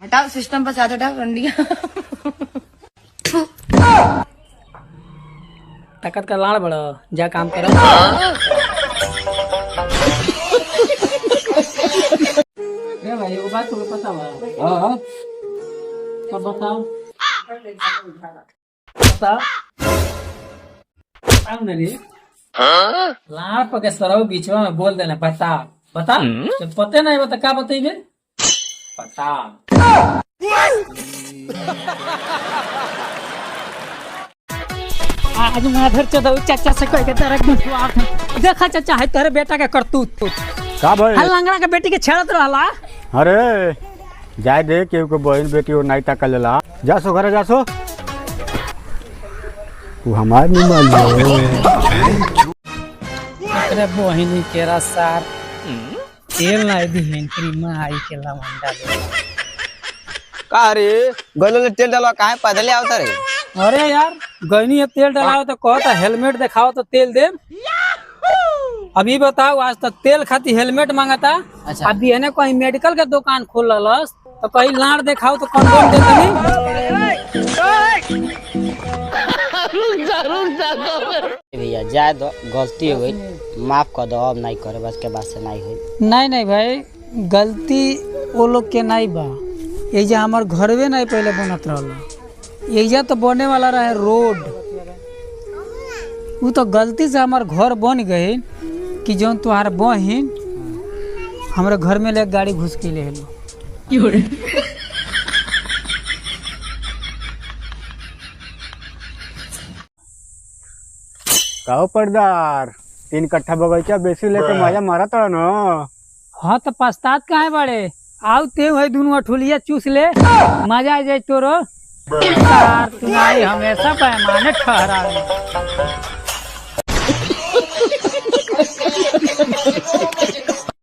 हटाओ सिस्टम पर साथ हटाओ रंडिया। ताकत का लाड़ बड़ा जा काम करो। ए भाई वो बात तुम्हें पता बा? हाँ तो बताओ बताओ बताओ ना रे। लाड़ पके सराउ बीच में बोल देना बता बता। जब पते नहीं बता क्या बताइए बता। आज माधर चौधरी चाचा से कह के तेरा देखा चाचा है तेरे बेटा के करतूत का भाई लंगड़ा के बेटी के छेड़त रहला। अरे जाए दे केहू के बहन बेटी और नहीं तक लेला जा सो घरे जा सो तू हमार नहीं मान अरे बहिनी केरा सार तेल ना दी हेन क्रीम आई के ला मंडा दे का रे गलो ने तेल डालवा काहे पैदल आवता रे। अरे यार गईनी है तेल डालाओ तो कहता हेलमेट दिखाओ तो तेल दे। अभी बताओ आज तक तेल खाती हेलमेट मांगता। अच्छा। अभी है ना कहीं मेडिकल का दुकान खोल लस तो कहीं लाड़ दिखाओ तो कंडोम दे भैया जाए दो गलती हो गई माफ कर दो अब नहीं करे बस के बाद से नहीं हुई। नहीं भाई गलती वो लोग के नहीं बा ये हमार घरवे नहीं पहले बनत रहल ये तो बने वाला रहे रोड वो तो गलती से हमार घर बन गई कि जो तुम्हारा बहन हमारे घर में ले गाड़ी घुस के ले लो। कहो पर्दार 3 कट्ठा बगीचा बेसी लेके मजा मारा तड़ा न। हाँ तो पछतात काहे बड़े आओ ते भाई दोनों अठुलिया चूस ले मजा आ जाए तोरो। तुम्हारी हमेशा पैमाने ठहरा